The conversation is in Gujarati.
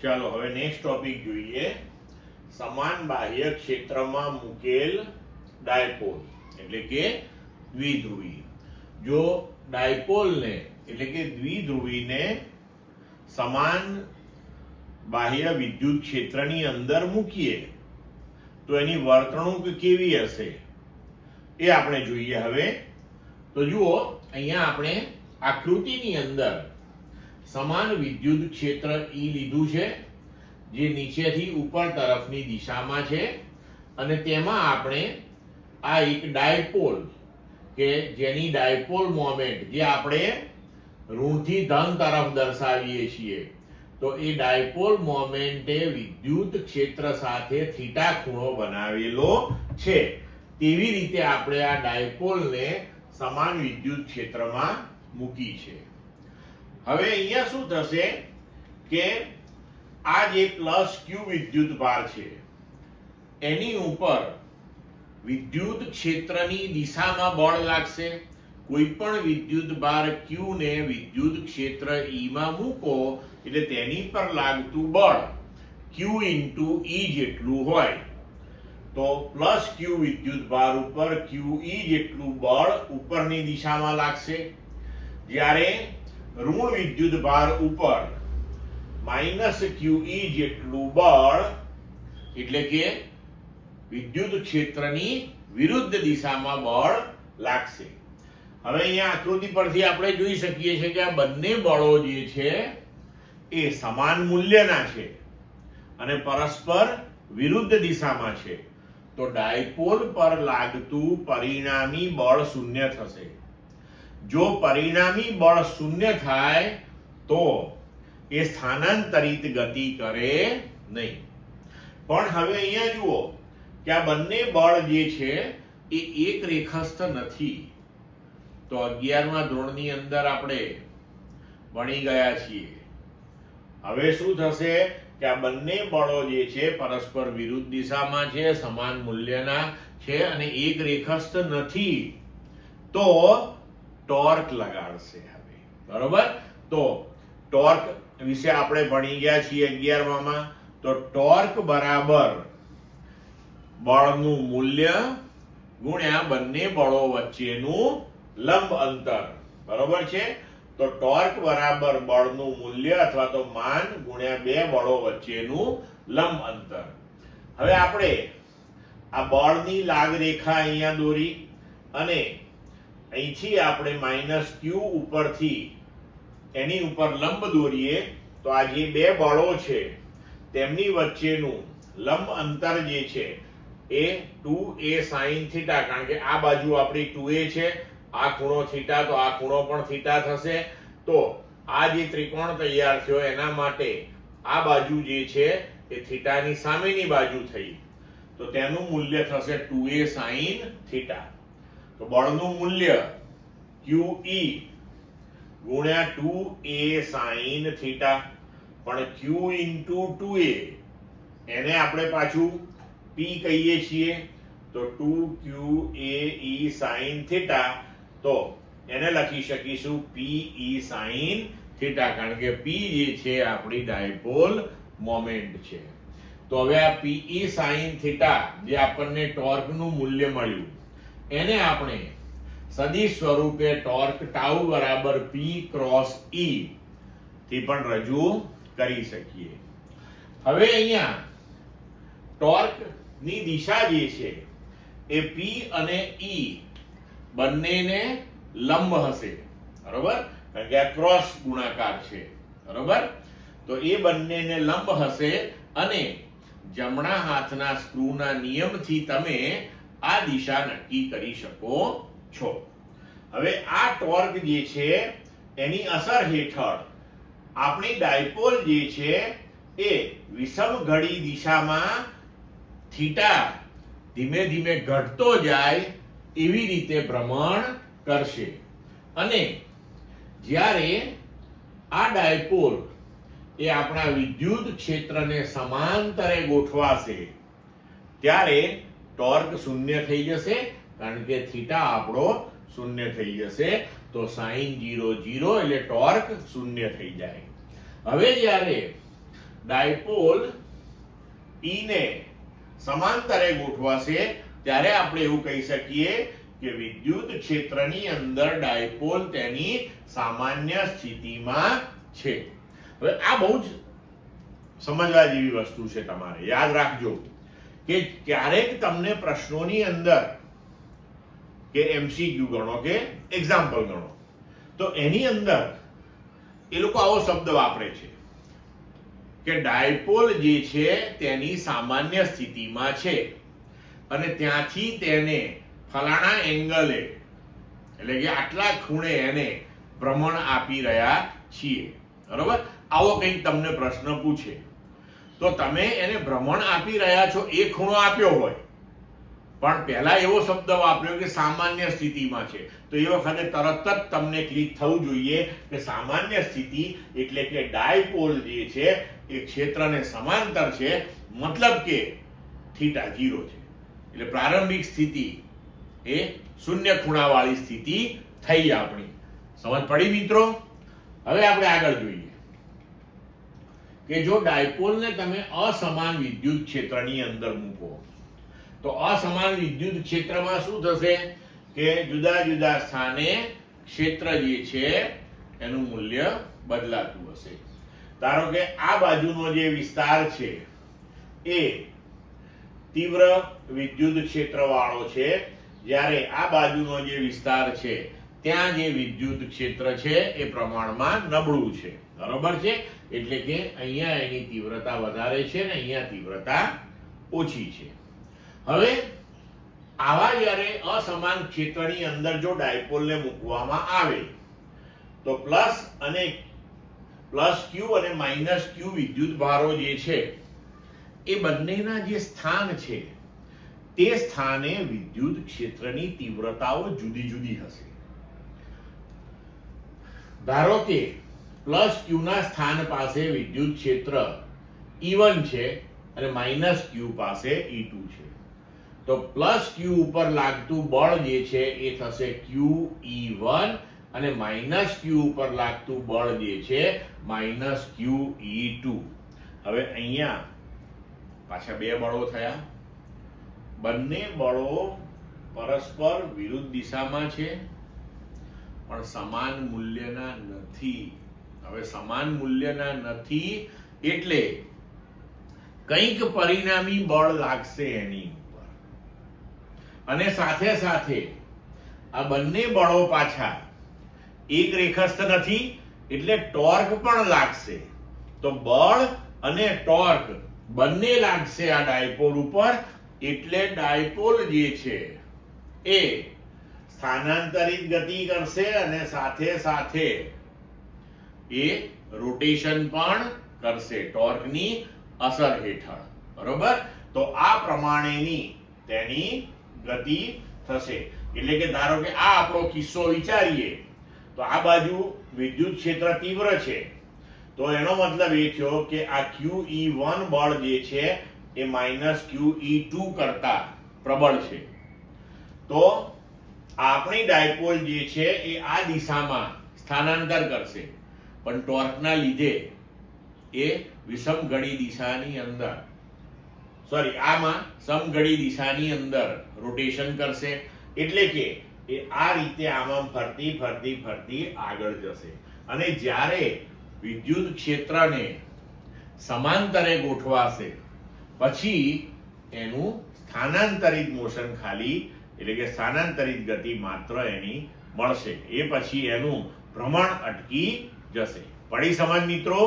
ચાલો હવે નેક્સ્ટ ટોપિક જોઈએ. સમાન બાહ્ય ક્ષેત્રમાં મૂકેલ ડાયપોલ એટલે કે દ્વિધ્રુવી. જો ડાયપોલને એટલે કે દ્વિધ્રુવીને સમાન બાહ્ય વિદ્યુત ક્ષેત્રની અંદર મૂકીએ તો એની વર્તણૂક કેવી હશે એ આપણે જોઈએ. હવે તો જુઓ, અહીંયા આપણે આકૃતિની અંદર સમાન વિદ્યુત ક્ષેત્ર E લીધું છે, જે નીચેથી ઉપર તરફની દિશામાં છે, અને તેમાં આપણે આ એક ડાયપોલ કે જેની ડાયપોલ મોમેન્ટ જે આપણે ઋણથી ધન તરફ દર્શાવીએ છીએ, તો એ ડાયપોલ મોમેન્ટે વિદ્યુત ક્ષેત્ર સાથે થીટા ખૂણો બનાવેલો છે. તેવી રીતે આપણે આ ડાયપોલને સમાન વિદ્યુત ક્ષેત્રમાં મૂકી છે. હવે અહીંયા શું થશે કે આ જે પ્લસ ક્યુ વિદ્યુત ભાર છે એની ઉપર વિદ્યુત ક્ષેત્રની દિશામાં બળ લાગશે. કોઈ પણ વિદ્યુત ભાર Q ને વિદ્યુત ક્ષેત્ર E માં મૂકો એટલે તેની પર લાગતું બળ Q into E જેટલું હોય. તો પ્લસ Q વિદ્યુત ભાર ઉપર QE જેટલું બળ ઉપરની દિશામાં લાગશે, જ્યારે ઋણ વિદ્યુત ભાર ઉપર માઇનસ QE જેટલું બળ એટલે કે વિદ્યુત ક્ષેત્રની વિરુદ્ધ દિશામાં બળ લાગશે. હવે અહીંયા આકૃતિ પરથી આપણે જોઈ શકીએ છીએ કે આ બંને બળો જે છે એ સમાન મૂલ્યના છે અને પરસ્પર વિરુદ્ધ દિશામાં છે. તો ડાયપોલ પર લાગતું પરિણામી બળ શૂન્ય થશે. જો પરિણામી બળ શૂન્ય થાય તો એ સ્થાનાંતરિત ગતિ કરે નહીં. પણ હવે અહીંયા જુઓ કે આ બંને બળ જે છે એ એક રેખસ્થ નથી. તો 11મા ધોરણની અંદર આપણે ભણી ગયા છીએ. હવે શું થશે કે આ બંને બળો જે છે પરસ્પર વિરુદ્ધ દિશામાં છે, સમાન મૂલ્યના છે અને એક રેખસ્થ નથી, તો ટોર્ક લગાડશે. હવે બરોબર, તો ટોર્ક વિશે આપણે ભણી ગયા છીએ 11માં. તો ટોર્ક બરાબર બળનું મૂલ્ય ગુણ્યા બંને બળો વચ્ચેનું લંબ અંતર. બરોબર છે? તો ટોર્ક બરાબર બળનું મૂલ્ય અથવા તો માન ગુણ્યા બે બળો વચ્ચેનું લંબ અંતર. હવે આપણે આ બળની લાગ રેખા અહીંયા દોરી અને અહીંથી આપણે માઇનસ Q ઉપરથી એની ઉપર લંબ દોરીએ તો આ જે બે બળો છે તેમની વચ્ચેનું લંબ અંતર જે છે એ 2a sin થીટા, કારણ કે આ બાજુ આપણી 2a છે, આ ખૂણો થીટા, તો આ ખૂણો પણ થીટા થશે. તો આ જે ત્રિકોણ તૈયાર થયો એના માટે આ બાજુ જે છે એ થીટાની સામેની બાજુ થઈ, તો તેનું મૂલ્ય થશે 2a sin થીટા. તો બળનું મૂલ્ય QE ગુણ્યા 2a sin થીટા, પણ Q into 2a એને આપણે પાછું P કહીએ છીએ, તો 2QAE sin થીટા, તો એને લખી શકીશું PE sin થીટા, કારણ કે P જે છે આપણી ડાયપોલ મોમેન્ટ છે. તો હવે આ PE sin થીટા જે આપણને ટોર્કનું મૂલ્ય મળ્યું એને આપણે સદિશ સ્વરૂપે ટોર્ક ટાઉ બરાબર P ક્રોસ E થી પણ રજૂ કરી શકીએ. હવે અહીંયા ટોર્ક ની દિશા જે છે એ P અને E બંનેને લંબ હશે. બરોબર, કારણ કે આ ક્રોસ ગુણાકાર છે. બરોબર, તો એ બંનેને લંબ હશે અને જમણા હાથના સ્ક્રૂના નિયમથી તમે આ દિશા નક્કી કરી શકો છો. હવે આ ટોર્ક જે છે એની અસર હેઠળ આપણી ડાયપોલ જે છે એ વિષમ ઘડી દિશામાં થીટા ધીમે ધીમે ઘટતો જાય એવી રીતે ભ્રમણ કરશે. અને જ્યારે આ ડાયપોલ એ આપણા વિદ્યુત ક્ષેત્રને સમાંતરે ગોઠવાશે ત્યારે ટોર્ક શૂન્ય થઈ જશે, કારણ કે થીટા આપણો શૂન્ય થઈ જશે. તો sin 0 0 એટલે ટોર્ક શૂન્ય થઈ જાય. હવે જ્યારે ડાયપોલ E ને સમાંતરે ગોઠવાશે ત્યારે આપણે એવું કહી શકીએ કે વિદ્યુત ક્ષેત્રની અંદર ડાયપોલ તેની સામાન્ય સ્થિતિમાં છે. હવે આ બહુ જ સમજવા જેવી વસ્તુ છે. તમારે યાદ રાખજો કે ક્યારેક તમને પ્રશ્નોની અંદર કે MCQ ગણો કે એક્ઝામ્પલ ગણો તો એની અંદર એ લોકો આવો શબ્દ વાપરે છે કે ડાયપોલ જે છે તેની સામાન્ય સ્થિતિમાં છે અને ત્યાંથી તેને ફલાણા એંગલે એટલે કે આટલા ખૂણે એને ભ્રમણ આપી રહ્યા છીએ. બરોબર? આવો કંઈક તમને પ્રશ્ન પૂછે તો તમે એને ભ્રમણ આપી રહ્યા છો એ ખૂણો આપ્યો હોય પણ પહેલા એવો શબ્દ વાપર્યો કે સામાન્ય સ્થિતિમાં છે તો એ વખતે તરત જ તમને ક્લિક થવું જોઈએ કે સામાન્ય સ્થિતિ એટલે કે ડાયપોલ જે છે એ ક્ષેત્રને સમાંતર છે, મતલબ કે થીટા 0 છે. એટલે પ્રારંભિક સ્થિતિ એ શૂન્ય ખૂણાવાળી સ્થિતિ થઈ આપણી. સમજ પડી મિત્રો? હવે આપણે આગળ જોઈએ કે જો ડાયપોલને તમે અસમાન વિદ્યુત ક્ષેત્રની અંદર મૂકો તો અસમાન વિદ્યુત ક્ષેત્રમાં શું થશે કે જુદા જુદા સ્થાને ક્ષેત્ર જે છે એનું મૂલ્ય બદલાતું હશે. ધારો કે આ બાજુનો જે વિસ્તાર છે એ તીવ્ર વિદ્યુત ક્ષેત્ર વાળો છે, જ્યારે આ બાજુનો જે વિસ્તાર છે ત્યાં જે વિદ્યુત ક્ષેત્ર છે એ પ્રમાણમાં નબળું છે. બરોબર છે? એટલે કે અહીંયા એની તીવ્રતા વધારે છે ને અહીંયા તીવ્રતા ઓછી છે. હવે આવા જ્યારે અસમાન ક્ષેત્રની અંદર જો ડાયપોલને મૂકવામાં આવે તો પ્લસ ક્યુ અને માઇનસ ક્યુ વિદ્યુત ભારો જે છે એ બંનેના જે સ્થાન છે તે સ્થાને વિદ્યુત ક્ષેત્રની તીવ્રતાઓ જુદી જુદી હશે. ધારો કે પ્લસ ક્યુ ના સ્થાન પાસે વિદ્યુત ક્ષેત્ર E1 છે અને માઇનસ ક્યુ પાસે E2 છે તો પ્લસ ક્યુ ઉપર લાગતું બળ જે છે એ થશે QE1 અને માઇનસ ક્યુ ઉપર લાગતું બળ જે છે માઇનસ QE2. હવે અહીંયા પાછા બે બળો થયા. બંને બળો પરસ્પર વિરુદ્ધ દિશામાં છે પણ સમાન મૂલ્યના નથી. હવે સમાન મૂલ્યના નથી એટલે કંઈક પરિણામી બળ લાગશે એની ઉપર અને સાથે સાથે આ બંને બળો પાછા એક રેખસ્થ નથી એટલે ટોર્ક પણ લાગશે. તો બળ અને ટોર્ક બંને લાગશે આ ડાયપોલ ઉપર એટલે ડાયપોલ જે છે એ સ્થાનાંતરિત ગતિ કરશે અને સાથે સાથે એ રોટેશન પણ કરશે ટોર્કની અસર હેઠળ. બરોબર? તો આ પ્રમાણેની તેની ગતિ થશે. એટલે કે ધારો કે આ આપણો કિસ્સો વિચારીએ તો આ બાજુ વિદ્યુત ક્ષેત્ર તીવ્ર છે તો એનો મતલબ એ થયો કે આ QE1 બળ જે છે એ માઇનસ QE2 કરતા પ્રબળ છે. તો આપણી ડાયપોલ જે છે એ આ દિશામાં સ્થાનાંતર કરશે પણ ટોર્કના લીધે એ વિષમઘડી દિશાની અંદર આમાં સમઘડી દિશાની અંદર રોટેશન કરશે એટલે કે એ આ રીતે આમાં ફરતી ફરતી ફરતી આગળ જશે અને જ્યારે વિદ્યુત ક્ષેત્રને સમાંતરે ગોઠવાશે પછી એનું સ્થાનાંતરિત મોશન ખાલી એટલે કે સ્થાનાંતરિત ગતિ માત્ર એની મળશે. એ પછી એનું ભ્રમણ અટકી જશે. પડી સમજ મિત્રો?